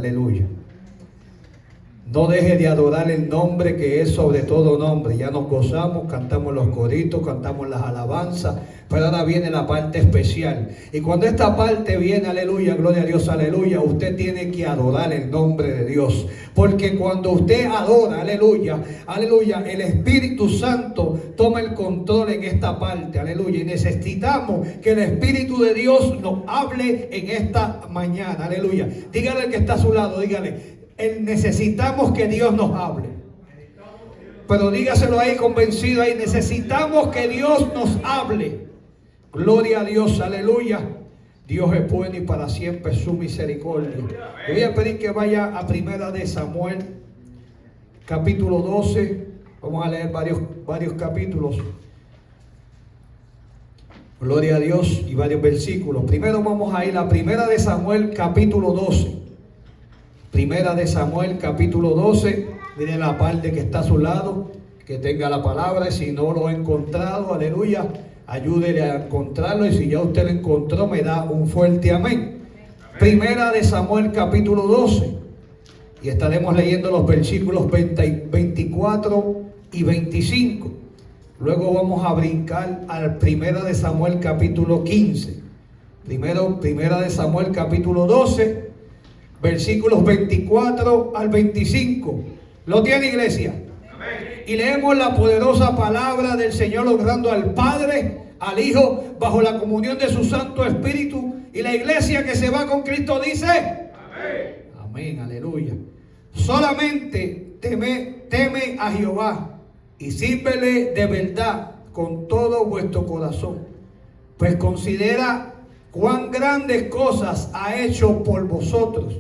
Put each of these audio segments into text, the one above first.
aleluya. No deje de adorar el nombre que es sobre todo nombre. Ya nos gozamos, cantamos los coritos, cantamos las alabanzas, pero ahora viene la parte especial. Y cuando esta parte viene, aleluya, gloria a Dios, aleluya, usted tiene que adorar el nombre de Dios. Porque cuando usted adora, aleluya, aleluya, el Espíritu Santo toma el control en esta parte, aleluya. Y necesitamos que el Espíritu de Dios nos hable en esta mañana, aleluya. Dígale al que está a su lado, dígale. Necesitamos que Dios nos hable. Pero dígaselo ahí convencido ahí. Necesitamos que Dios nos hable. Gloria a Dios, aleluya. Dios es bueno y para siempre su misericordia. Le voy a pedir que vaya a Primera de Samuel, capítulo 12. Vamos a leer varios capítulos. Gloria a Dios, y varios versículos. Primero vamos a ir a Primera de Samuel, capítulo 12. Primera de Samuel capítulo 12, mire la parte que está a su lado, que tenga la palabra, y si no lo ha encontrado, aleluya, ayúdele a encontrarlo, y si ya usted lo encontró, me da un fuerte amén. Primera de Samuel capítulo 12, y estaremos leyendo los versículos 24 y 25. Luego vamos a brincar al Primera de Samuel capítulo 15. Primera de Samuel capítulo 12, versículos 24 al 25. ¿Lo tiene, iglesia? Amén. Y leemos la poderosa palabra del Señor, honrando al Padre, al Hijo, bajo la comunión de su Santo Espíritu. Y la iglesia que se va con Cristo dice: amén. Amén, aleluya. Solamente teme a Jehová y sírvele de verdad con todo vuestro corazón, pues considera cuán grandes cosas ha hecho por vosotros.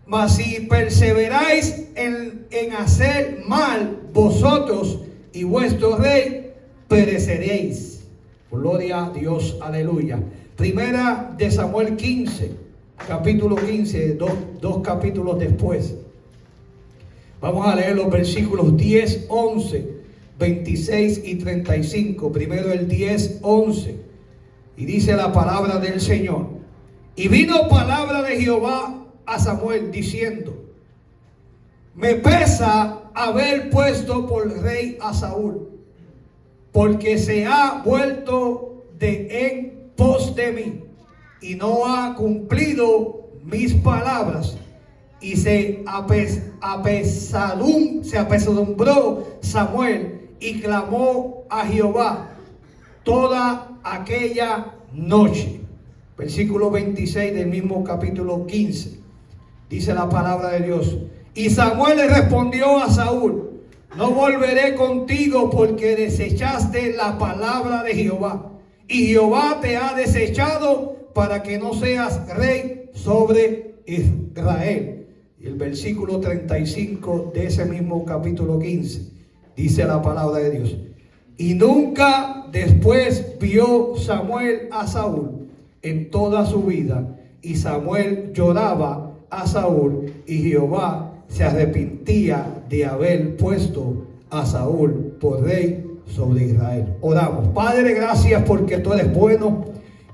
Mas si perseveráis en hacer mal, vosotros y vuestro rey pereceréis. Gloria a Dios, aleluya. Primera de Samuel 15, capítulo 15, dos capítulos después. Vamos a leer los versículos 10, 11, 26 y 35. Primero el 10, 11. Y dice la palabra del Señor: y vino palabra de Jehová a Samuel diciendo: me pesa haber puesto por rey a Saúl, porque se ha vuelto en pos de mí y no ha cumplido mis palabras. Y se apesadumbró Samuel y clamó a Jehová toda aquella noche. Versículo 26 del mismo capítulo 15. Dice la palabra de Dios: y Samuel le respondió a Saúl: no volveré contigo, porque desechaste la palabra de Jehová, y Jehová te ha desechado para que no seas rey sobre Israel. Y el versículo 35 de ese mismo capítulo 15 dice la palabra de Dios: y nunca después vio Samuel a Saúl en toda su vida, y Samuel lloraba a Saúl, y Jehová se arrepentía de haber puesto a Saúl por rey sobre Israel. Oramos. Padre, gracias porque tú eres bueno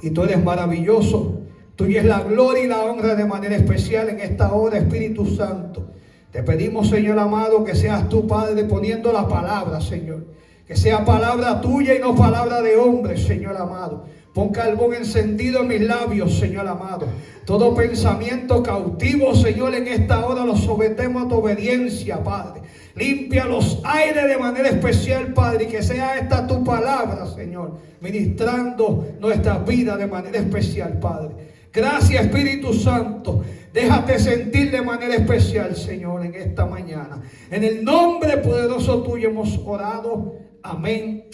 y tú eres maravilloso. Tuya es la gloria y la honra de manera especial en esta hora, Espíritu Santo. Te pedimos, Señor amado, que seas tú, Padre, poniendo la palabra, Señor. Que sea palabra tuya y no palabra de hombre, Señor amado. Pon carbón encendido en mis labios, Señor amado. Todo pensamiento cautivo, Señor, en esta hora lo sometemos a tu obediencia, Padre. Limpia los aires de manera especial, Padre, y que sea esta tu palabra, Señor, ministrando nuestra vida de manera especial, Padre. Gracias, Espíritu Santo. Déjate sentir de manera especial, Señor, en esta mañana. En el nombre poderoso tuyo hemos orado. Amén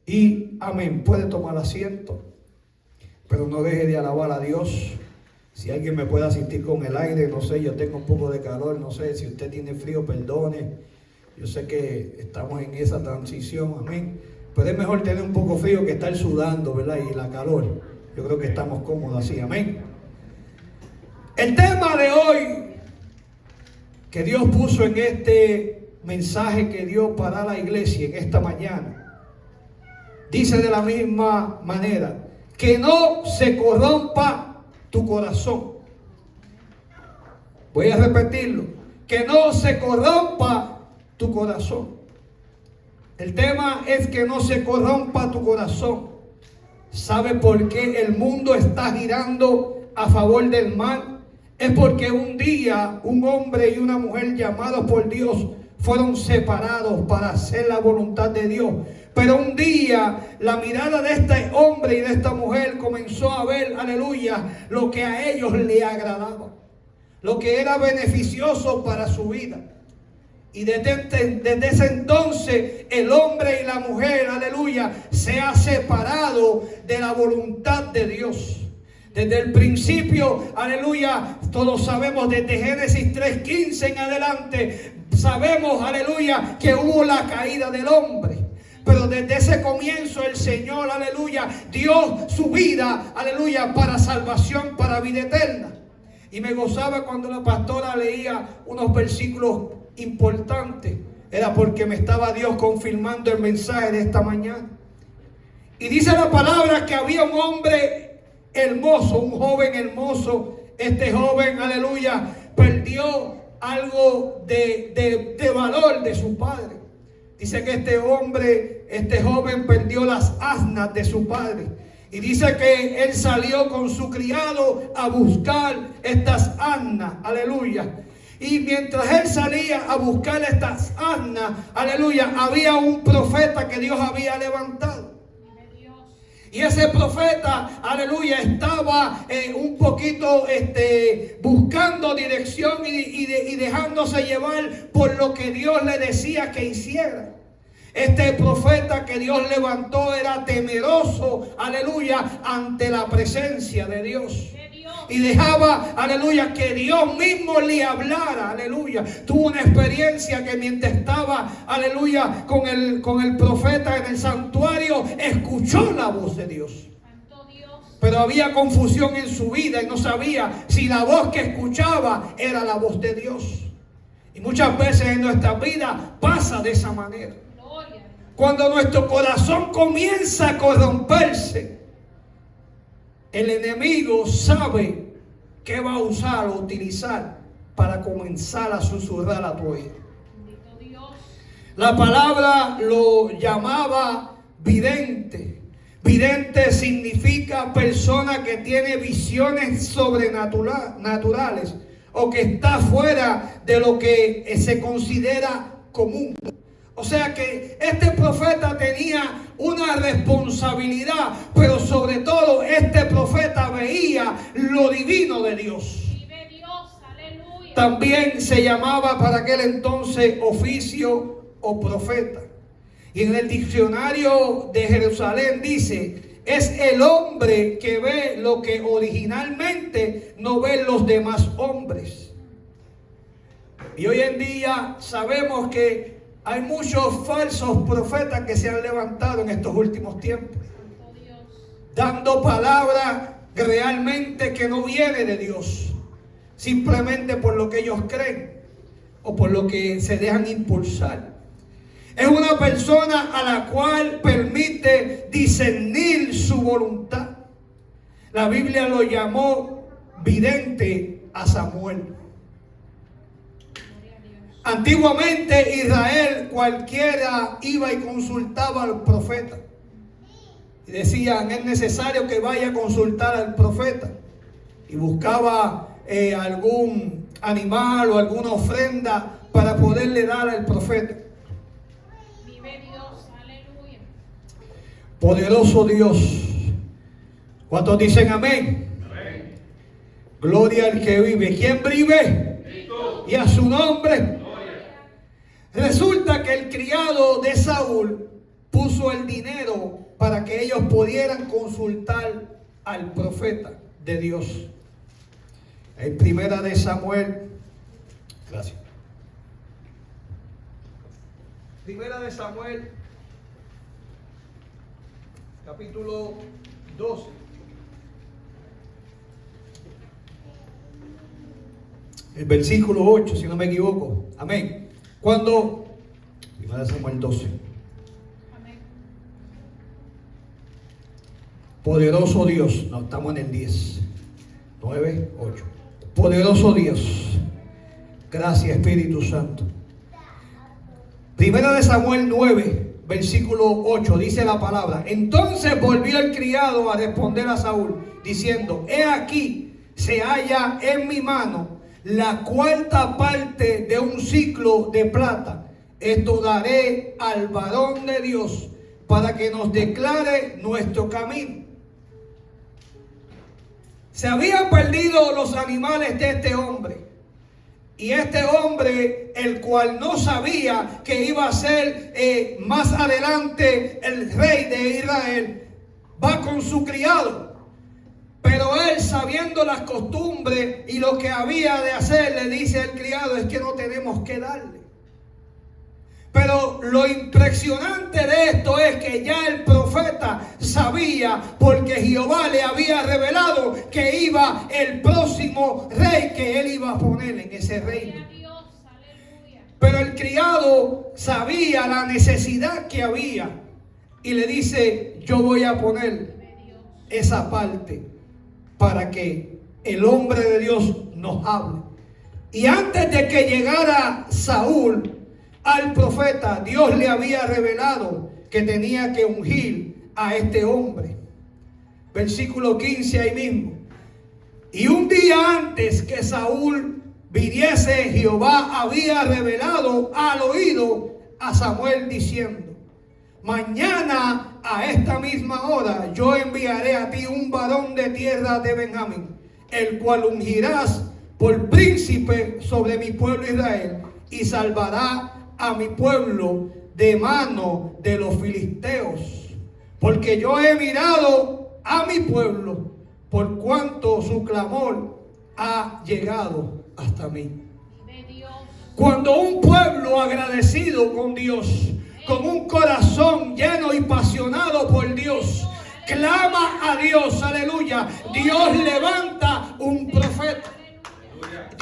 y amén. Puede tomar asiento, pero no deje de alabar a Dios. Si alguien me puede asistir con el aire, no sé, yo tengo un poco de calor, no sé, si usted tiene frío, perdone. Yo sé que estamos en esa transición, amén. Pero es mejor tener un poco frío que estar sudando, ¿verdad? Y la calor. Yo creo que estamos cómodos así, amén. El tema de hoy que Dios puso en este mensaje que dio para la iglesia en esta mañana, dice de la misma manera: que no se corrompa tu corazón. Voy a repetirlo. Que no se corrompa tu corazón. El tema es que no se corrompa tu corazón. ¿Sabe por qué el mundo está girando a favor del mal? Es porque un día un hombre y una mujer llamados por Dios fueron separados para hacer la voluntad de Dios. Pero un día la mirada de este hombre y de esta mujer comenzó a ver, aleluya, lo que a ellos le agradaba, lo que era beneficioso para su vida. Y desde ese entonces el hombre y la mujer, aleluya, se ha separado de la voluntad de Dios. Desde el principio, aleluya, todos sabemos desde Génesis 3:15 en adelante, sabemos, aleluya, que hubo la caída del hombre. Pero desde ese comienzo el Señor, aleluya, dio su vida, aleluya, para salvación, para vida eterna. Y me gozaba cuando la pastora leía unos versículos importantes. Era porque me estaba Dios confirmando el mensaje de esta mañana. Y dice la palabra que había un hombre hermoso, un joven hermoso. Este joven, aleluya, perdió algo de valor de su padre. Dice que este hombre, este joven perdió las asnas de su padre. Y dice que él salió con su criado a buscar estas asnas, aleluya. Y mientras él salía a buscar estas asnas, aleluya, había un profeta que Dios había levantado. Y ese profeta, aleluya, estaba un poquito buscando dirección y dejándose llevar por lo que Dios le decía que hiciera. Este profeta que Dios levantó era temeroso, aleluya, ante la presencia de Dios. Y dejaba, aleluya, que Dios mismo le hablara, aleluya. Tuvo una experiencia que mientras estaba, aleluya, con el profeta en el santuario, escuchó la voz de Dios. Pero había confusión en su vida y no sabía si la voz que escuchaba era la voz de Dios. Y muchas veces en nuestra vida pasa de esa manera. Cuando nuestro corazón comienza a corromperse, el enemigo sabe qué va a usar o utilizar para comenzar a susurrar a tu oído. La palabra lo llamaba vidente. Vidente significa persona que tiene visiones sobrenaturales o que está fuera de lo que se considera común. O sea que este profeta tenía una responsabilidad, pero sobre todo este profeta veía lo divino de Dios. También se llamaba para aquel entonces oficio o profeta. Y en el diccionario de Jerusalén dice, es el hombre que ve lo que originalmente no ven los demás hombres. Y hoy en día sabemos que hay muchos falsos profetas que se han levantado en estos últimos tiempos, dando palabras realmente que no viene de Dios, simplemente por lo que ellos creen o por lo que se dejan impulsar. Es una persona a la cual permite discernir su voluntad. La Biblia lo llamó vidente a Samuel. Antiguamente Israel cualquiera iba y consultaba al profeta. Y decían, es necesario que vaya a consultar al profeta. Y buscaba algún animal o alguna ofrenda para poderle dar al profeta. Vive Dios, aleluya. Poderoso Dios. ¿Cuántos dicen amén? Amén. Gloria al que vive. ¿Quién vive? Cristo. Y a su nombre. Resulta que el criado de Saúl puso el dinero para que ellos pudieran consultar al profeta de Dios. En Primera de Samuel, gracias. Primera de Samuel, capítulo 12. El versículo 8, si no me equivoco. Amén. Cuando, Primera de Samuel 12. Amén. Poderoso Dios, no, estamos en el 10. 9, 8. Poderoso Dios, Gracias, Espíritu Santo. Primera de Samuel 9, versículo 8, dice la palabra: entonces volvió el criado a responder a Saúl, diciendo: he aquí, se halla en mi mano la cuarta parte de un siclo de plata. Esto daré al varón de Dios para que nos declare nuestro camino. Se habían perdido los animales de este hombre. Y este hombre, el cual no sabía que iba a ser más adelante el rey de Israel, va con su criado. Pero él, sabiendo las costumbres y lo que había de hacer, le dice al criado: es que no tenemos que darle. Pero lo impresionante de esto es que ya el profeta sabía, porque Jehová le había revelado que iba el próximo rey que él iba a poner en ese reino. Pero el criado sabía la necesidad que había y le dice: yo voy a poner esa parte para que el hombre de Dios nos hable. Y antes de que llegara Saúl al profeta, Dios le había revelado que tenía que ungir a este hombre. Versículo 15 ahí mismo. Y un día antes que Saúl viniese, Jehová había revelado al oído a Samuel diciendo: mañana a esta misma hora yo enviaré a ti un varón de tierra de Benjamín, el cual ungirás por príncipe sobre mi pueblo Israel, y salvará a mi pueblo de mano de los filisteos, porque yo he mirado a mi pueblo, por cuanto su clamor ha llegado hasta mí. Cuando un pueblo agradecido con Dios, con un corazón lleno y apasionado por Dios, clama a Dios, aleluya, Dios levanta un profeta.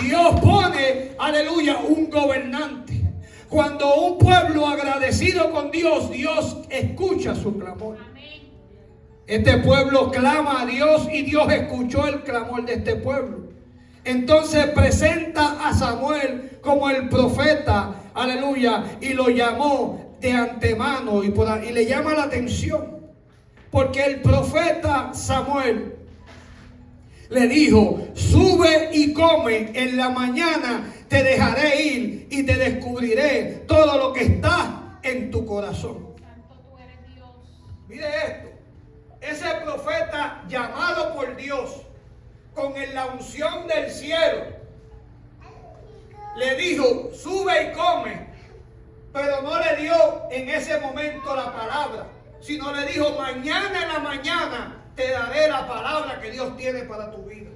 Dios pone, aleluya, un gobernante. Cuando un pueblo agradecido con Dios, Dios escucha su clamor. Este pueblo clama a Dios y Dios escuchó el clamor de este pueblo. Entonces presenta a Samuel como el profeta, aleluya, y lo llamó de antemano y le llama la atención, porque el profeta Samuel le dijo: sube y come, en la mañana te dejaré ir y te descubriré todo lo que está en tu corazón. Santo tú eres Dios. Mire esto, ese profeta llamado por Dios con la unción del cielo le dijo: sube y come, pero no le dio en ese momento la palabra, sino le dijo: mañana en la mañana te daré la palabra que Dios tiene para tu vida.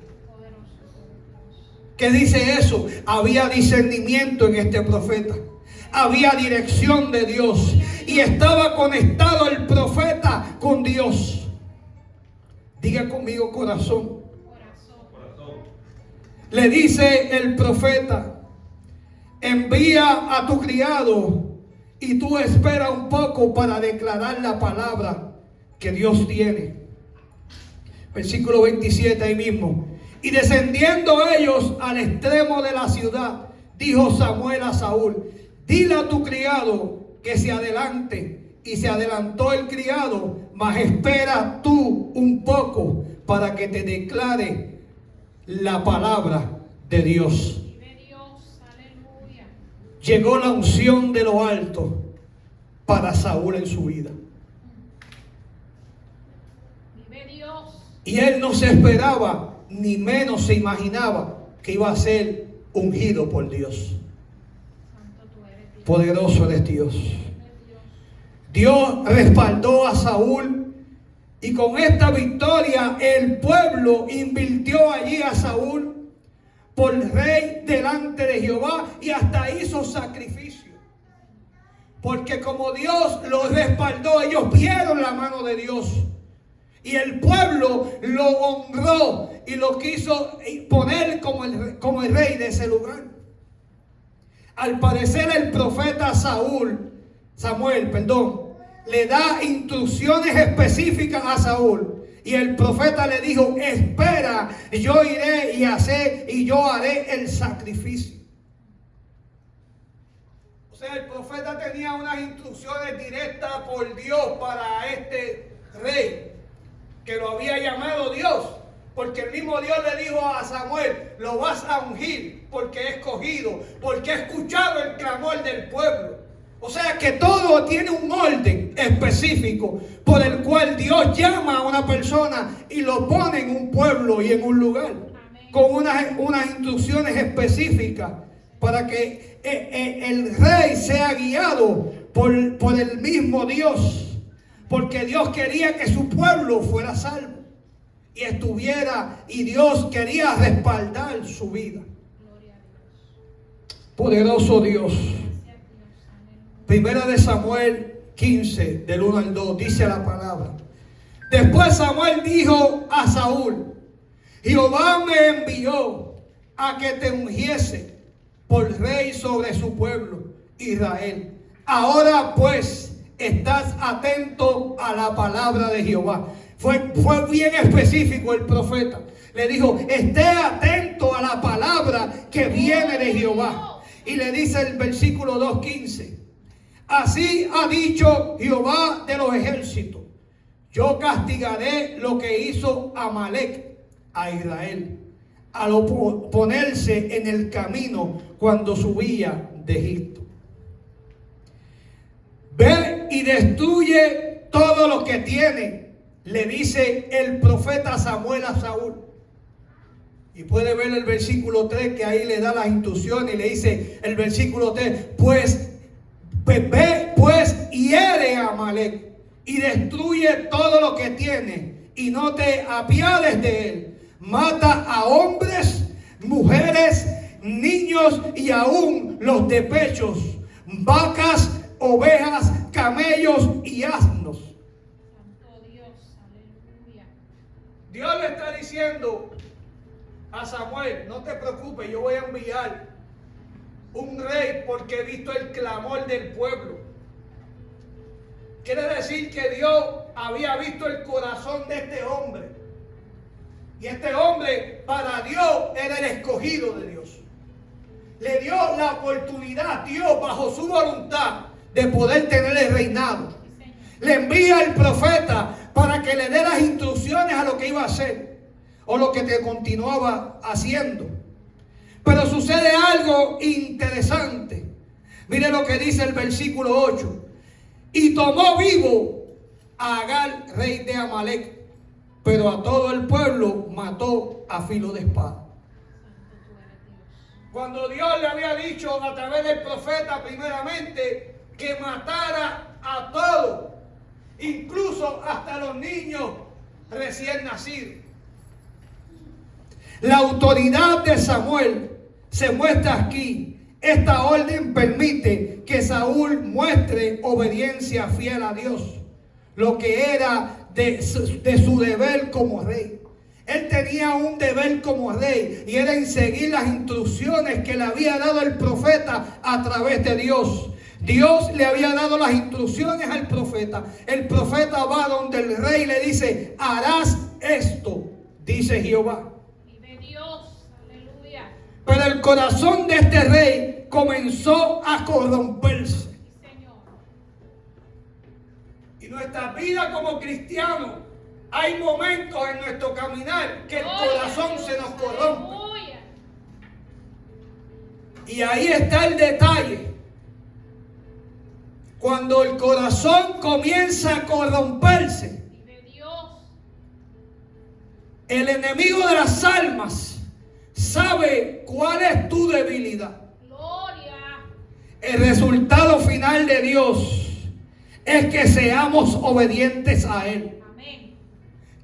¿Qué dice eso? Había discernimiento en este profeta. Había dirección de Dios. Y estaba conectado el profeta con Dios. Diga conmigo: corazón. Le dice el profeta: envía a tu criado y tú espera un poco para declarar la palabra que Dios tiene. Versículo 27 ahí mismo. Y descendiendo ellos al extremo de la ciudad, dijo Samuel a Saúl: dile a tu criado que se adelante. Y se adelantó el criado, mas espera tú un poco para que te declare la palabra de Dios. Llegó la unción de lo alto para Saúl en su vida. Y él no se esperaba, ni menos se imaginaba que iba a ser ungido por Dios. Poderoso eres Dios. Dios respaldó a Saúl, y con esta victoria el pueblo invirtió allí a Saúl por rey delante de Jehová, y hasta hizo sacrificio. Porque como Dios lo respaldó, ellos vieron la mano de Dios. Y el pueblo lo honró y lo quiso poner como el rey de ese lugar. Al parecer el profeta Samuel, le da instrucciones específicas a Saúl. Y el profeta le dijo: espera, yo iré y yo haré el sacrificio. tenía unas instrucciones directas por Dios para este rey, que lo había llamado Dios, porque el mismo Dios le dijo a Samuel: lo vas a ungir porque he escogido, porque he escuchado el clamor del pueblo. O sea que todo tiene un orden específico por el cual Dios llama a una persona y lo pone en un pueblo y en un lugar. Amén. Con unas instrucciones específicas para que el rey sea guiado por el mismo Dios. Porque Dios quería que su pueblo fuera salvo y estuviera, y Dios quería respaldar su vida. Poderoso Dios. Primera de Samuel 15, del 1 al 2, dice la palabra. Después Samuel dijo a Saúl: Jehová me envió a que te ungiese por rey sobre su pueblo Israel. Ahora pues estás atento a la palabra de Jehová. Fue bien específico el profeta. Le dijo: esté atento a la palabra que viene de Jehová. Y le dice el versículo 2:15: así ha dicho Jehová de los ejércitos: yo castigaré lo que hizo Amalec a Israel al ponerse en el camino cuando subía de Egipto. Ve y destruye todo lo que tiene, le dice el profeta Samuel a Saúl. Y puede ver el versículo 3, que ahí le da las instrucciones, y le dice el versículo 3: ve pues y hiere a Amalec y destruye todo lo que tiene y no te apiades de él. Mata a hombres, mujeres, niños y aún los de pechos, vacas, ovejas, camellos y asnos. Santo Dios, aleluya. Dios le está diciendo a Samuel: no te preocupes, yo voy a enviar un rey porque he visto el clamor del pueblo. Quiere decir que Dios había visto el corazón de este hombre. Y este hombre para Dios era el escogido de Dios. Le dio la oportunidad, Dios bajo su voluntad, de poder tener el reinado. Le envía el profeta para que le dé las instrucciones a lo que iba a hacer o lo que te continuaba haciendo. Pero sucede algo interesante. Mire lo que dice el versículo 8. Y tomó vivo a Agar, rey de Amalec, pero a todo el pueblo mató a filo de espada. Cuando Dios le había dicho a través del profeta primeramente que matara a todos, incluso hasta los niños recién nacidos. La autoridad de Samuel se muestra aquí. Esta orden permite que Saúl muestre obediencia fiel a Dios, lo que era de su deber como rey. Él tenía un deber como rey y era en seguir las instrucciones que le había dado el profeta a través de Dios. Dios le había dado las instrucciones al profeta. El profeta va donde el rey le dice: harás esto, dice Jehová. Pero el corazón de este rey comenzó a corromperse. Y nuestra vida como cristianos, hay momentos en nuestro caminar que el corazón se nos corrompe. Y ahí está el detalle. Cuando el corazón comienza a corromperse, el enemigo de las almas sabe cuál es tu debilidad. Gloria. El resultado final de Dios es que seamos obedientes a Él. Amén.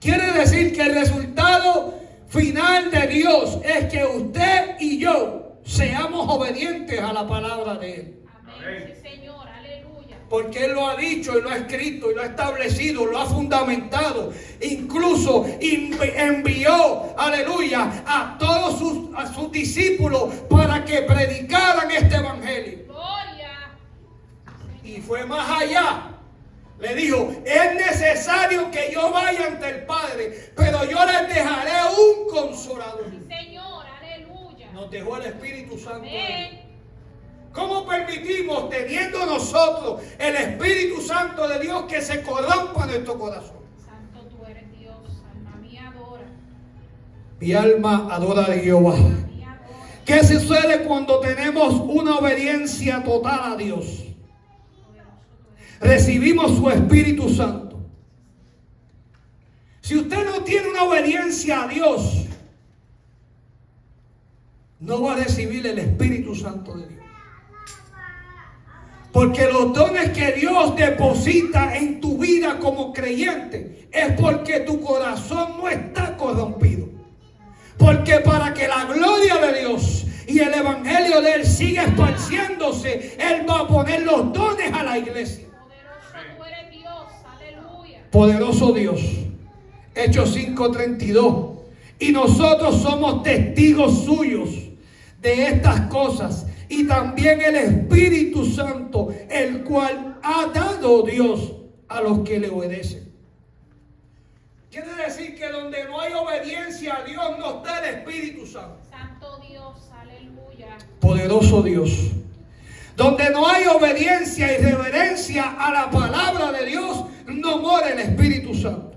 Quiere decir que el resultado final de Dios es que usted y yo seamos obedientes a la palabra de Él. Amén. Sí, Señor, aleluya. Porque Él lo ha dicho y lo ha escrito y lo ha establecido, lo ha fundamentado. Incluso envió, aleluya, a todos sus discípulos para que predicaran este evangelio. Gloria. Y fue más allá. Le dijo: es necesario que yo vaya ante el Padre, pero yo les dejaré un consolador. Sí, Señor, aleluya. Nos dejó el Espíritu Santo. Amén. ¿Cómo permitir permitimos, teniendo nosotros el Espíritu Santo de Dios, que se corrompa nuestro corazón. Santo tú eres Dios, alma mía adora. Mi alma adora a Jehová. Alma mía adora. ¿Qué sucede cuando tenemos una obediencia total a Dios? Poderoso tú eres. Recibimos su Espíritu Santo. Si usted no tiene una obediencia a Dios, no va a recibir el Espíritu Santo de Dios. Porque los dones que Dios deposita en tu vida como creyente es porque tu corazón no está corrompido. Porque para que la gloria de Dios y el evangelio de Él siga esparciéndose, Él va a poner los dones a la iglesia. Poderoso tú eres Dios, aleluya. Poderoso Dios. Hechos 5:32. Y nosotros somos testigos suyos de estas cosas. Y también el Espíritu Santo, el cual ha dado Dios a los que le obedecen. Quiere decir que donde no hay obediencia a Dios no está el Espíritu Santo. Santo Dios, aleluya. Poderoso Dios. Donde no hay obediencia y reverencia a la palabra de Dios, no mora el Espíritu Santo.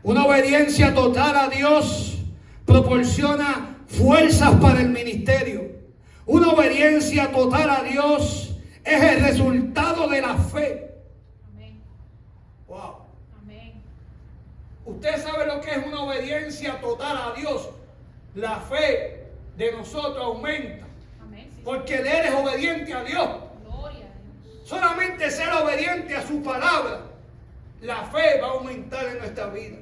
Una obediencia total a Dios proporciona fuerzas para el ministerio. Una obediencia total a Dios es el resultado de la fe. Amén. Wow. Amén. Usted sabe lo que es una obediencia total a Dios. La fe de nosotros aumenta. Amén. Sí, Porque Él es obediente a Dios. gloria a Dios. Solamente ser obediente a su palabra, la fe va a aumentar en nuestra vida.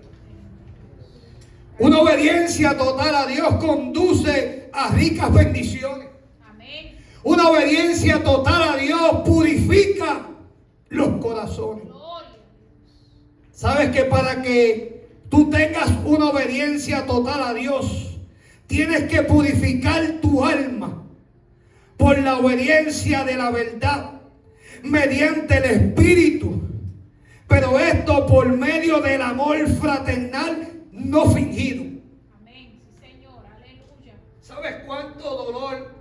Una obediencia total a Dios conduce a ricas bendiciones. Amén. Una obediencia total a Dios purifica los corazones. Gloria a Dios. Sabes que para que tú tengas una obediencia total a Dios, tienes que purificar tu alma por la obediencia de la verdad, mediante el Espíritu. Pero esto por medio del amor fraternal no fingido. Amén. Sí, Señor, aleluya. ¿Sabes cuánto dolor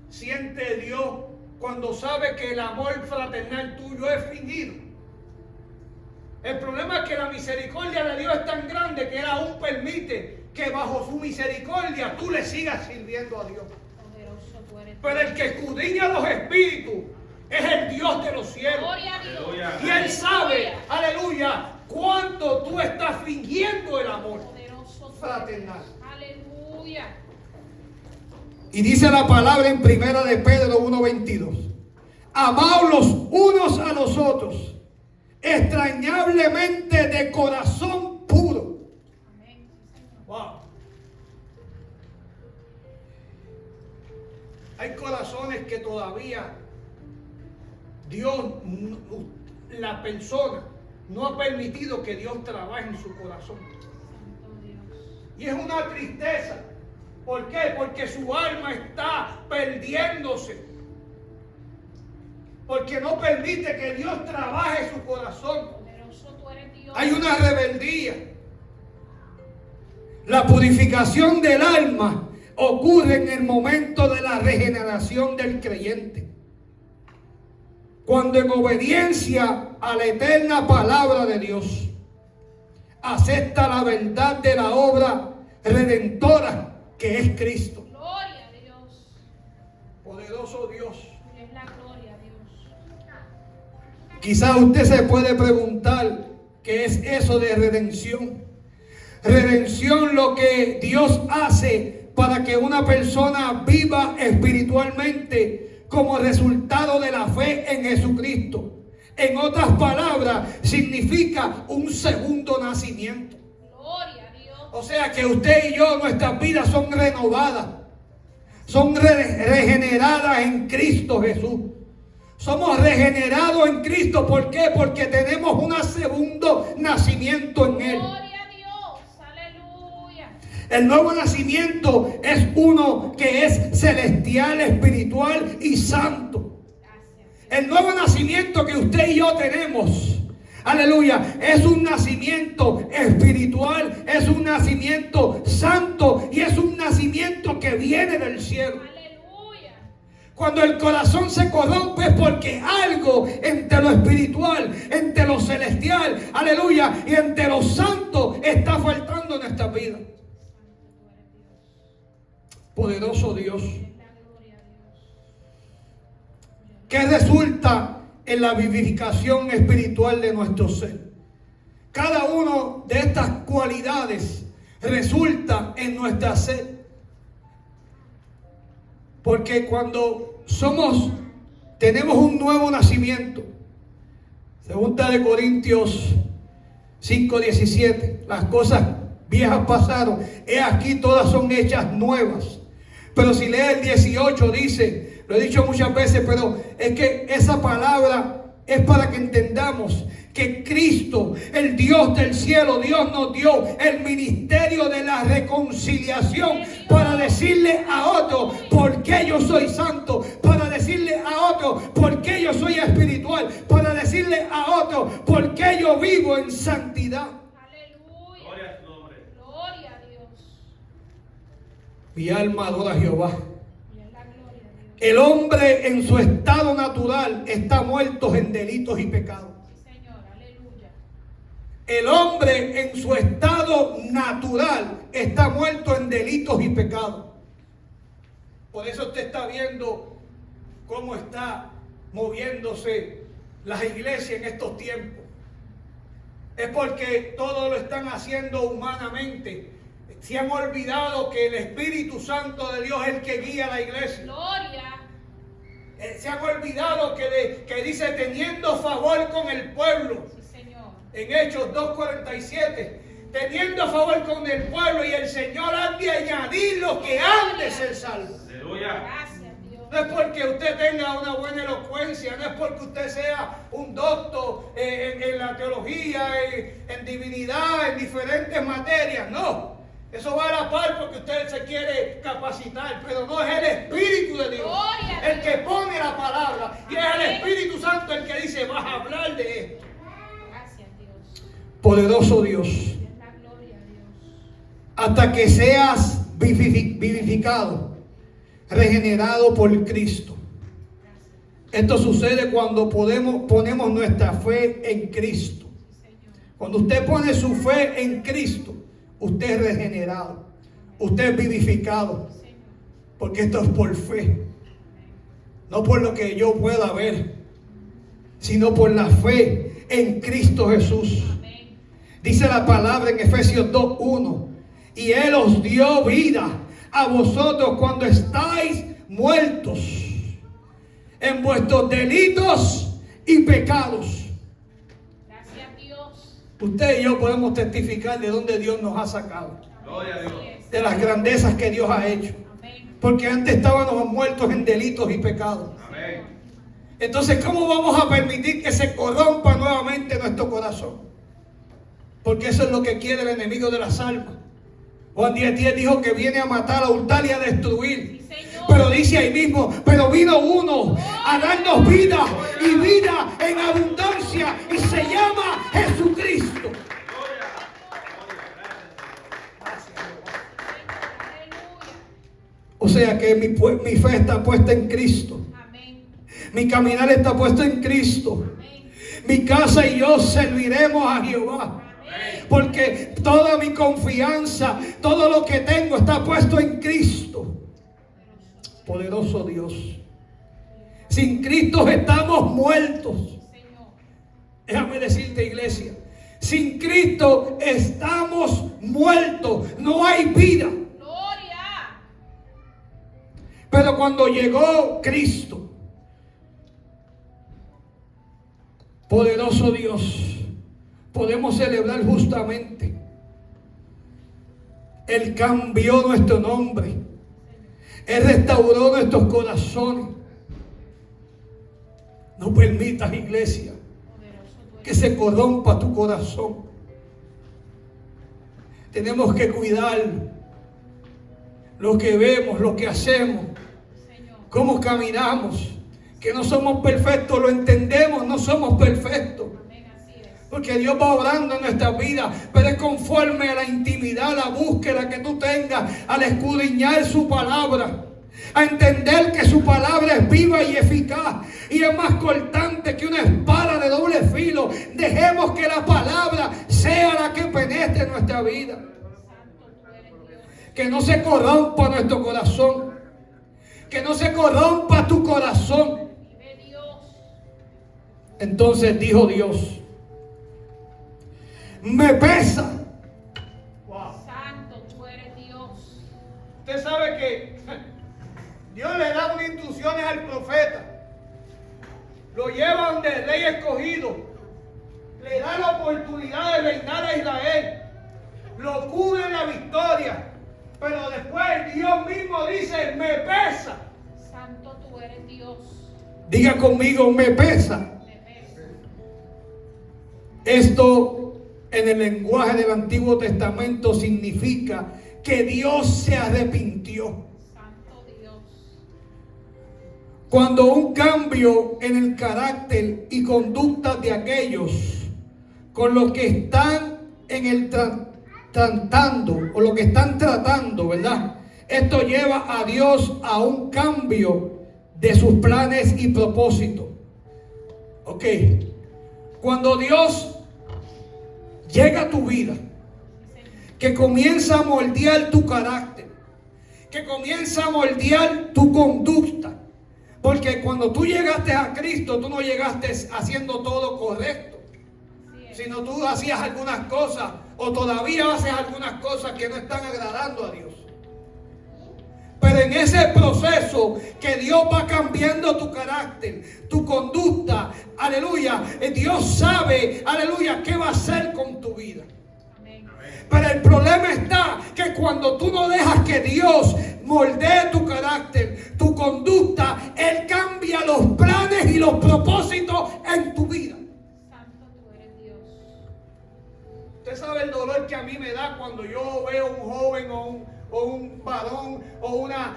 siente Dios cuando sabe que el amor fraternal tuyo es fingido? El problema es que la misericordia de Dios es tan grande que Él aún permite que bajo su misericordia tú le sigas sirviendo a Dios. Poderoso tú eres. Pero el que escudriña los espíritus es el Dios de los cielos. Gloria a Dios. Y Él sabe, aleluya, cuánto tú estás fingiendo el amor Poderoso tú fraternal. eres. Aleluya. Y dice la palabra en primera de Pedro 1:22. Amaos los unos a los otros, extrañablemente de corazón puro. Amén. Sí, Señor. Wow. Hay corazones que todavía Dios, la persona, no ha permitido que Dios trabaje en su corazón. Santo Dios. Y es una tristeza. ¿Por qué? Porque su alma está perdiéndose. Porque no permite que Dios trabaje su corazón. Poderoso tú eres Dios. Hay una rebeldía. La purificación del alma ocurre en el momento de la regeneración del creyente. Cuando en obediencia a la eterna palabra de Dios acepta la verdad de la obra redentora que es Cristo. Gloria a Dios. Poderoso Dios. Tuya es la gloria a Dios. Quizás usted se puede preguntar qué es eso de redención. Redención, lo que Dios hace para que una persona viva espiritualmente como resultado de la fe en Jesucristo. En otras palabras, significa un segundo nacimiento. Gloria a Dios. O sea que usted y yo, nuestras vidas son renovadas, son regeneradas en Cristo Jesús. Somos regenerados en Cristo. ¿Por qué? Porque tenemos un segundo nacimiento en Él. Gloria a Dios. Aleluya. El nuevo nacimiento es uno que es celestial, espiritual y santo. Gracias. El nuevo nacimiento que usted y yo tenemos, aleluya, es un nacimiento espiritual, es un nacimiento santo y es un nacimiento que viene del cielo. Aleluya. Cuando el corazón se corrompe es porque algo entre lo espiritual, entre lo celestial, aleluya, y entre lo santo está faltando en nuestra vida. Poderoso Dios. ¿Qué resulta en la vivificación espiritual de nuestro ser? Cada una de estas cualidades resulta en nuestra sed. Porque cuando tenemos un nuevo nacimiento, segunda de Corintios 5:17, las cosas viejas pasaron, he aquí todas son hechas nuevas. Pero si lee el 18 dice, lo he dicho muchas veces, pero es que esa palabra es para que entendamos que Cristo, el Dios del cielo, Dios nos dio el ministerio de la reconciliación para decirle a otro por qué yo soy santo, para decirle a otro por qué yo soy espiritual, para decirle a otro por qué yo vivo en santidad. Aleluya. Gloria a tu nombre. Gloria a Dios. Mi alma adora a Jehová. El hombre en su estado natural está muerto en delitos y pecados. El hombre en su estado natural está muerto en delitos y pecados. Por eso usted está viendo cómo está moviéndose las iglesias en estos tiempos. Es porque todo lo están haciendo humanamente. Se han olvidado que el Espíritu Santo de Dios es el que guía a la iglesia. Gloria. Se han olvidado que dice teniendo favor con el pueblo. En Hechos 2:47, teniendo favor con el pueblo, y el Señor ha de añadir lo que han de ser salvo. Gracias, Dios. No es porque usted tenga una buena elocuencia, no es porque usted sea un doctor en la teología, en divinidad, en diferentes materias, no. Eso va a la par porque usted se quiere capacitar, pero no es el Espíritu de Dios el que pone la palabra, y es el Espíritu Santo el que dice, vas a hablar de esto. Poderoso Dios, hasta que seas vivificado, regenerado por Cristo. Esto sucede cuando ponemos nuestra fe en Cristo. Cuando usted pone su fe en Cristo, usted es regenerado, usted es vivificado, porque esto es por fe, no por lo que yo pueda ver, sino por la fe en Cristo Jesús. Dice la palabra en Efesios 2:1, y Él os dio vida a vosotros cuando estáis muertos en vuestros delitos y pecados. Gracias a Dios. Usted y yo podemos testificar de dónde Dios nos ha sacado. Gloria a Dios. De las grandezas que Dios ha hecho. Amén. Porque antes estábamos muertos en delitos y pecados. Amén. Entonces, ¿cómo vamos a permitir que se corrompa nuevamente nuestro corazón? Porque eso es lo que quiere el enemigo de las almas. Juan 10:10 dijo que viene a matar, a hurtar y a destruir. Sí, pero dice ahí mismo, pero vino uno a darnos vida y vida en abundancia, y se llama Jesucristo. O sea que mi fe está puesta en Cristo. Amén. Mi caminar está puesto en Cristo. Amén. Mi casa y yo serviremos a Jehová. Amén. Porque toda mi confianza, todo lo que tengo está puesto en Cristo. Poderoso Dios. Sin Cristo estamos muertos. Déjame decirte, iglesia, sin Cristo estamos muertos. No hay vida. Gloria. Pero cuando llegó Cristo, poderoso Dios, podemos celebrar justamente. Él cambió nuestro nombre. Él restauró nuestros corazones. No permitas, iglesia, que se corrompa tu corazón. Tenemos que cuidar lo que vemos, lo que hacemos, cómo caminamos. Que no somos perfectos, lo entendemos, no somos perfectos. Porque Dios va obrando en nuestras vidas, pero es conforme a la intimidad, la búsqueda que tú tengas al escudriñar su palabra, a entender que su palabra es viva y eficaz y es más cortante que una espada de doble filo. Dejemos que la palabra sea la que penetre en nuestra vida. Que no se corrompa nuestro corazón. Que no se corrompa tu corazón. Entonces dijo Dios: me pesa. Wow. Santo, tú eres Dios. Usted sabe que Dios le da unas instrucciones al profeta. Lo lleva donde el rey escogido. Le da la oportunidad de reinar a Israel. Lo cubre en la victoria. Pero después Dios mismo dice: me pesa. Santo, tú eres Dios. Diga conmigo: me pesa. Me pesa. Esto en el lenguaje del Antiguo Testamento significa que Dios se arrepintió. Santo Dios. Cuando un cambio en el carácter y conducta de aquellos con los que están en el tratando, o lo que están tratando, ¿verdad? Esto lleva a Dios a un cambio de sus planes y propósitos. Ok. Cuando Dios llega a tu vida, que comienza a moldear tu carácter, que comienza a moldear tu conducta, porque cuando tú llegaste a Cristo, tú no llegaste haciendo todo correcto, sino tú hacías algunas cosas, o todavía haces algunas cosas que no están agradando a Dios. Pero en ese proceso que Dios va cambiando tu carácter, tu conducta, aleluya, Dios sabe, aleluya, qué va a hacer con tu vida. Amén. Pero el problema está que cuando tú no dejas que Dios moldee tu carácter, tu conducta, Él cambia los planes y los propósitos en tu vida. Santo, tú eres Dios. Usted sabe el dolor que a mí me da cuando yo veo un joven o un varón o una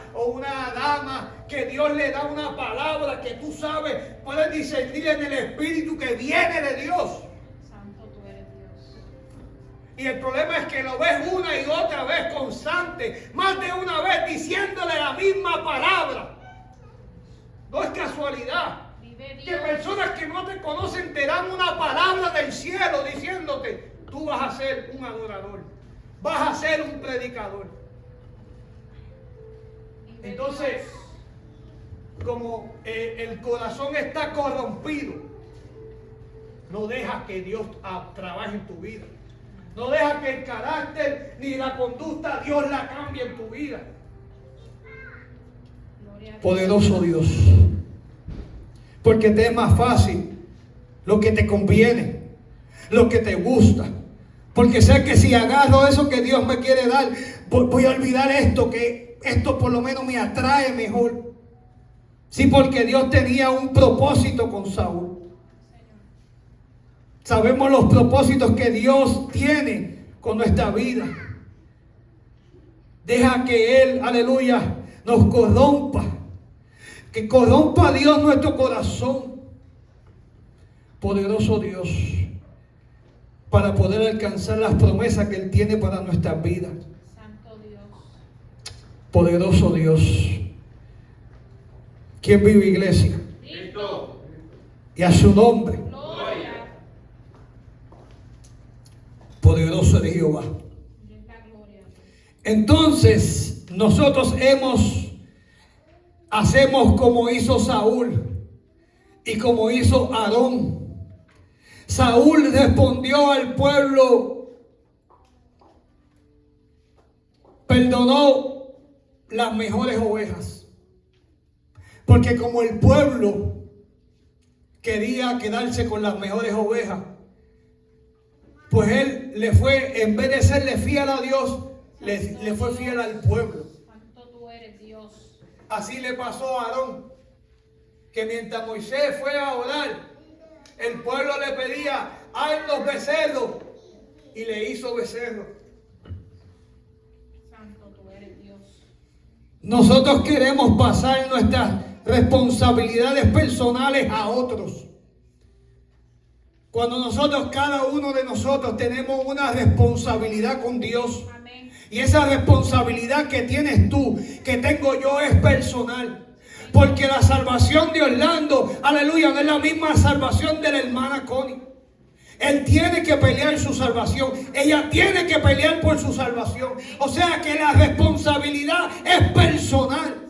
dama que Dios le da una palabra que tú sabes, puedes discernir en el espíritu que viene de Dios. Santo, tú eres Dios. Y el problema es que lo ves una y otra vez constante, más de una vez diciéndole la misma palabra. No es casualidad que personas que no te conocen te dan una palabra del cielo diciéndote: tú vas a ser un adorador, vas a ser un predicador. Entonces, como el corazón está corrompido, no deja que Dios trabaje en tu vida. No deja que el carácter ni la conducta Dios la cambie en tu vida. Poderoso Dios. Porque te es más fácil lo que te conviene, lo que te gusta. Porque sé que si agarro eso que Dios me quiere dar, voy a olvidar esto, que esto por lo menos me atrae mejor. Sí, porque Dios tenía un propósito con Saúl. Sabemos los propósitos que Dios tiene con nuestra vida. Deja que Él, aleluya, nos corrompa. Que corrompa a Dios nuestro corazón. Poderoso Dios, para poder alcanzar las promesas que Él tiene para nuestras vidas. Santo Dios. Poderoso Dios. ¿Quién vive, iglesia? Cristo. Y a su nombre. Gloria. Poderoso de Jehová. Entonces, nosotros hacemos como hizo Saúl y como hizo Aarón. Saúl respondió al pueblo, perdonó las mejores ovejas, porque como el pueblo quería quedarse con las mejores ovejas, pues él le fue, en vez de serle fiel a Dios, le fue fiel al pueblo. Santo, tú eres Dios. Así le pasó a Aarón, que mientras Moisés fue a orar, el pueblo le pedía: haz los becerros, y le hizo becerros. Santo, tú eres Dios. Nosotros queremos pasar nuestras responsabilidades personales a otros, cuando nosotros, cada uno de nosotros, tenemos una responsabilidad con Dios. Amén. Y esa responsabilidad que tienes tú, que tengo yo, es personal. Porque la salvación de Orlando, aleluya, no es la misma salvación de la hermana Connie. Él tiene que pelear su salvación. Ella tiene que pelear por su salvación. O sea que la responsabilidad es personal.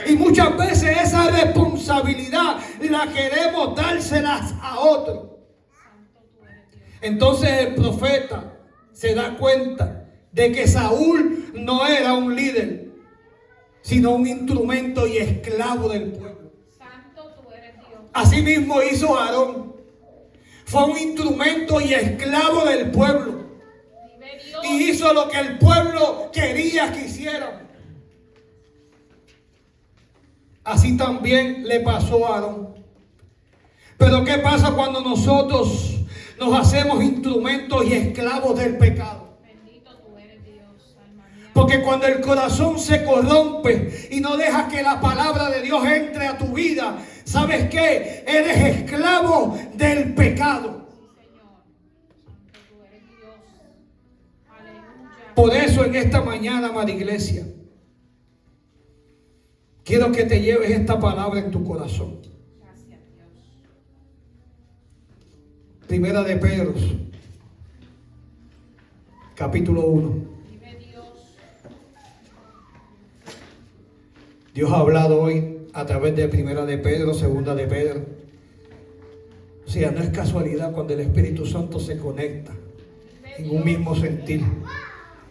Y muchas veces esa responsabilidad la queremos dárselas a otros. Entonces el profeta se da cuenta de que Saúl no era un líder, sino un instrumento y esclavo del pueblo. Santo tú eres Dios. Así mismo hizo Aarón. Fue un instrumento y esclavo del pueblo. Vive Dios. Y hizo lo que el pueblo quería que hiciera. Así también le pasó a Aarón. Pero ¿qué pasa cuando nosotros nos hacemos instrumentos y esclavos del pecado? Porque cuando el corazón se corrompe y no deja que la palabra de Dios entre a tu vida, ¿sabes qué? Eres esclavo del pecado. Sí, Señor. Santo tú eres Dios. Aleluya. Por eso en esta mañana, amada iglesia, quiero que te lleves esta palabra en tu corazón. Gracias, Dios. Primera de Pedro, capítulo 1. Dios ha hablado hoy a través de Primera de Pedro, Segunda de Pedro. O sea, no es casualidad cuando el Espíritu Santo se conecta en un mismo sentir.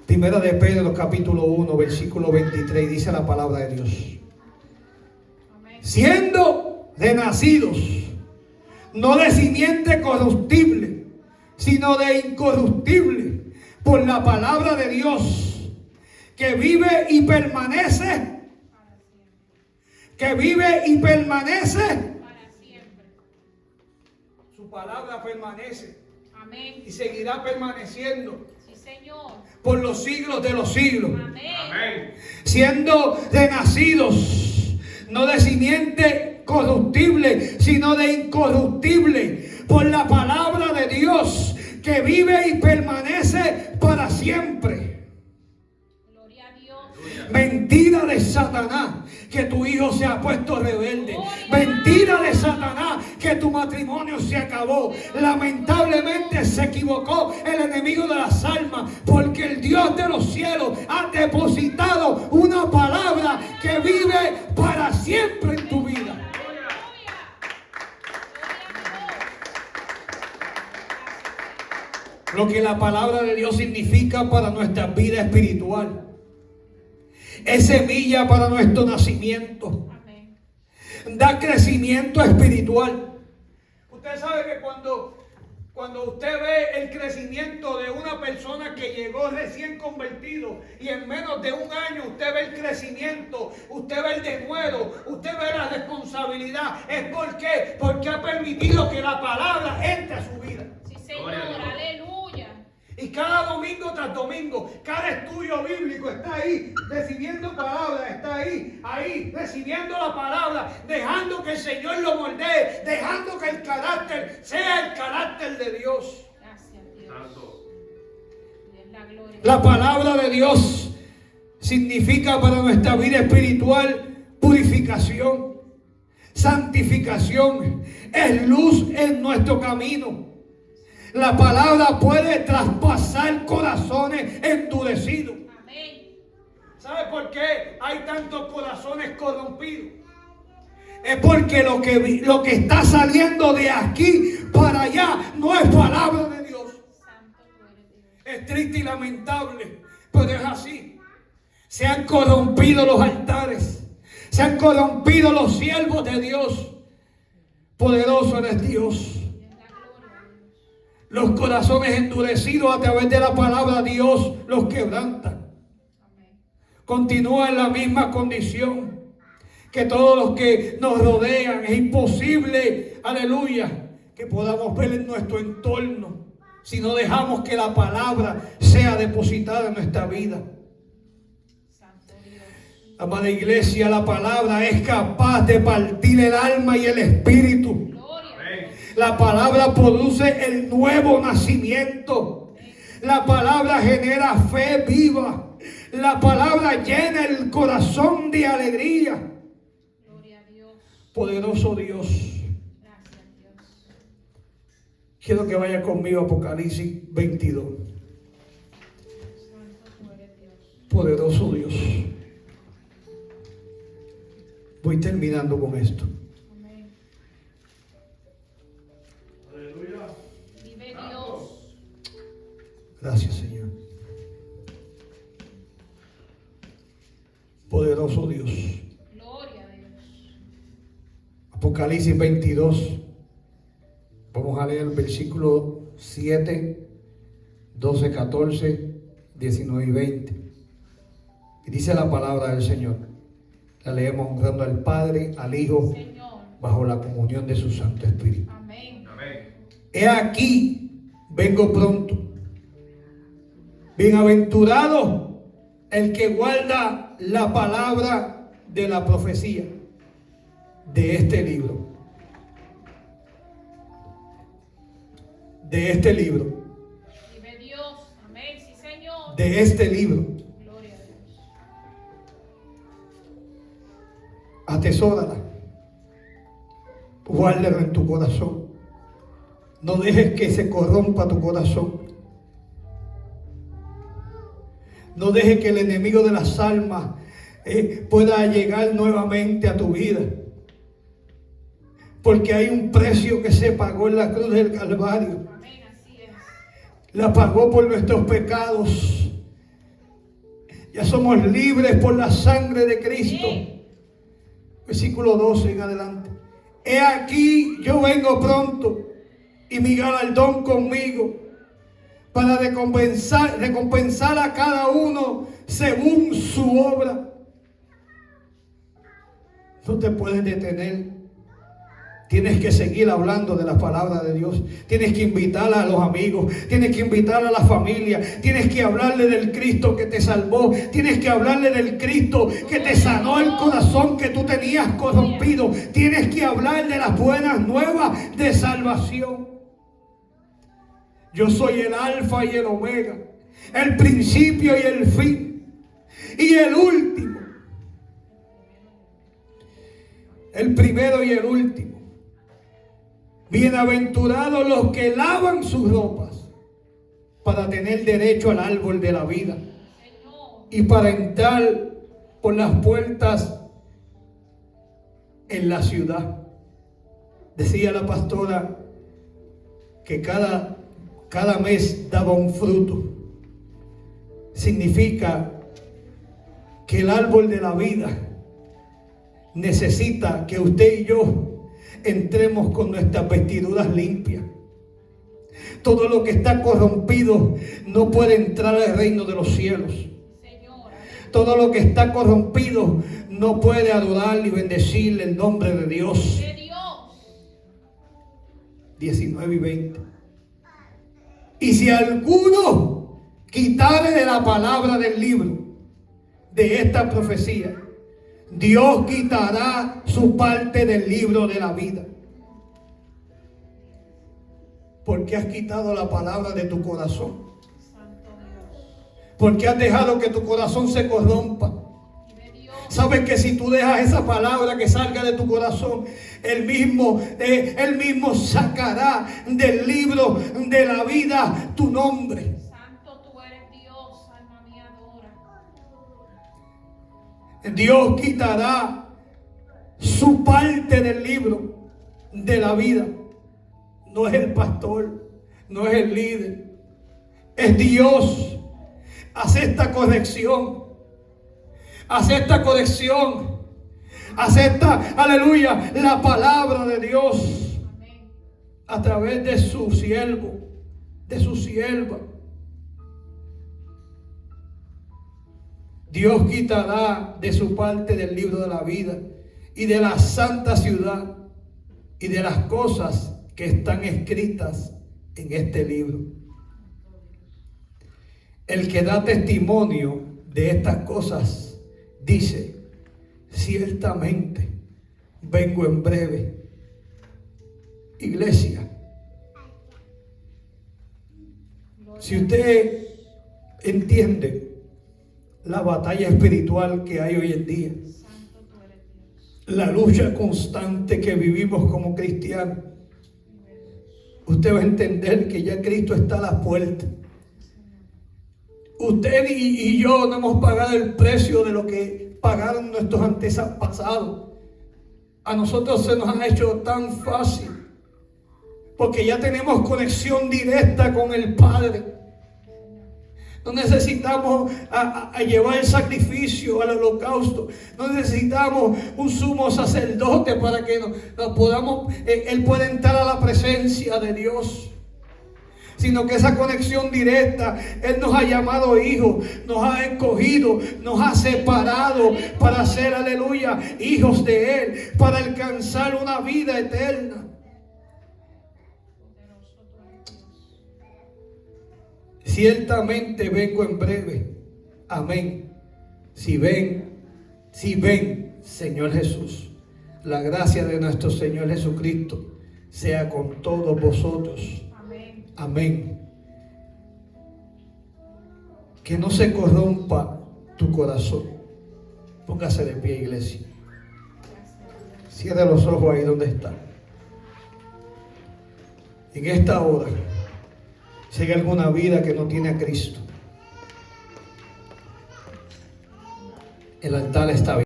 Primera de Pedro, capítulo 1, versículo 23, dice la palabra de Dios. Siendo de nacidos, no de simiente corruptible, sino de incorruptible, por la palabra de Dios, que vive y permanece. Que vive y permanece para siempre. Su palabra permanece. Amén. Y seguirá permaneciendo. Sí, Señor. Por los siglos de los siglos. Amén. Amén. Siendo de nacidos, no de simiente corruptible, sino de incorruptible, por la palabra de Dios, que vive y permanece para siempre. Gloria a Dios. Mentira de Satanás, que tu hijo se ha puesto rebelde. Mentira de Satanás, que tu matrimonio se acabó. Lamentablemente se equivocó el enemigo de las almas, porque el Dios de los cielos ha depositado una palabra que vive para siempre en tu vida. Lo que la palabra de Dios significa para nuestra vida espiritual. Es semilla para nuestro nacimiento. Amén. Da crecimiento espiritual. Usted sabe que cuando usted ve el crecimiento de una persona que llegó recién convertido y en menos de un año usted ve el crecimiento, usted ve el denuedo, usted ve la responsabilidad, es porque ha permitido que la palabra entre a su vida. Sí, Señor, aleluya. Y cada domingo tras domingo, cada estudio bíblico está ahí, recibiendo palabra, está ahí, recibiendo la palabra, dejando que el Señor lo moldee, dejando que el carácter sea el carácter de Dios. Gracias, Dios. Dios la gloria. La palabra de Dios significa para nuestra vida espiritual purificación, santificación, es luz en nuestro camino. La palabra puede traspasar corazones endurecidos. Amén. ¿Sabe por qué hay tantos corazones corrompidos? Es porque lo que está saliendo de aquí para allá no es palabra de Dios. Santo tú eres Dios. Es triste y lamentable, pero es así. Se han corrompido los altares, se han corrompido los siervos de Dios. Poderoso eres Dios. Los corazones endurecidos a través de la palabra Dios los quebranta. Continúa en la misma condición que todos los que nos rodean. Es imposible, aleluya, que podamos ver en nuestro entorno si no dejamos que la palabra sea depositada en nuestra vida. Amada iglesia, la palabra es capaz de partir el alma y el espíritu. La palabra produce el nuevo nacimiento. La palabra genera fe viva. La palabra llena el corazón de alegría. Gloria a Dios. Poderoso Dios. Gracias, Dios. Quiero que vaya conmigo a Apocalipsis 22. Santo tú eres Dios. Poderoso Dios. Voy terminando con esto. Amén. Aleluya. Vive Dios. Gracias, Señor. Poderoso Dios. Gloria a Dios. Apocalipsis 22. Vamos a leer el versículo 7, 12, 14, 19 y 20. Y dice la palabra del Señor. La leemos honrando al Padre, al Hijo, Señor. bajo la comunión de su Santo Espíritu. Amén. Amén. He aquí, vengo pronto. Bienaventurado el que guarda la palabra de la profecía de este libro. De este libro. Vive Dios. Amén. Sí, Señor. De este libro. Gloria a Dios. Atesórala. Guárdalo en tu corazón. No dejes que se corrompa tu corazón. No dejes que el enemigo de las almas pueda llegar nuevamente a tu vida. Porque hay un precio que se pagó en la cruz del Calvario. Amén. Así es. La pagó por nuestros pecados. Ya somos libres por la sangre de Cristo. Sí. Versículo 12 en adelante. He aquí, yo vengo pronto y mi galardón conmigo para recompensar a cada uno según su obra. No te puedes detener. Tienes que seguir hablando de la palabra de Dios. Tienes que invitar a los amigos. Tienes que invitar a la familia. Tienes que hablarle del Cristo que te salvó. Tienes que hablarle del Cristo que te sanó el corazón que tú tenías corrompido. Tienes que hablar de las buenas nuevas de salvación. Yo soy el alfa y el omega, el principio y el fin, y el último. El primero y el último. Bienaventurados los que lavan sus ropas para tener derecho al árbol de la vida Señor. y para entrar por las puertas en la ciudad. Decía la pastora que cada mes daba un fruto. Significa que el árbol de la vida necesita que usted y yo entremos con nuestras vestiduras limpias. Todo lo que está corrompido no puede entrar al reino de los cielos. Señor. Todo lo que está corrompido no puede adorar y bendecir el nombre de Dios. De Dios. 19 y 20. Y si alguno quitare de la palabra del libro de esta profecía, Dios quitará su parte del libro de la vida. Porque has quitado la palabra de tu corazón. Santo Dios. Porque has dejado que tu corazón se corrompa. Vive Dios. Sabes que si tú dejas esa palabra que salga de tu corazón, él mismo sacará del libro de la vida tu nombre. Santo tú eres Dios. Alma mía adora. Dios quitará su parte del libro de la vida. No es el pastor, no es el líder, es Dios. Hace esta corrección. Acepta corrección. Acepta, aleluya, la palabra de Dios Amén. a través de su siervo, de su sierva. Dios quitará de su parte del libro de la vida y de la santa ciudad y de las cosas que están escritas en este libro. El que da testimonio de estas cosas dice: ciertamente vengo en breve. Iglesia, si usted entiende la batalla espiritual que hay hoy en día, Santo tú eres Dios. la lucha constante que vivimos como cristianos, usted va a entender que ya Cristo está a la puerta. Usted y yo no hemos pagado el precio de lo que pagaron nuestros antepasados. A nosotros se nos ha hecho tan fácil, porque ya tenemos conexión directa con el Padre. No necesitamos a llevar el sacrificio al holocausto. No necesitamos un sumo sacerdote para que nos podamos, Él pueda entrar a la presencia de Dios. Sino que esa conexión directa, Él nos ha llamado hijos, nos ha escogido, nos ha separado para ser, aleluya, hijos de Él, para alcanzar una vida eterna. Poderoso tú eres Dios. Ciertamente vengo en breve. Amén. Si ven, Señor Jesús. La gracia de nuestro Señor Jesucristo sea con todos vosotros. Amén. Amén. Que no se corrompa tu corazón. Póngase de pie, iglesia. Cierre los ojos ahí donde está. En esta hora, si hay alguna vida que no tiene a Cristo, el altar está abierto.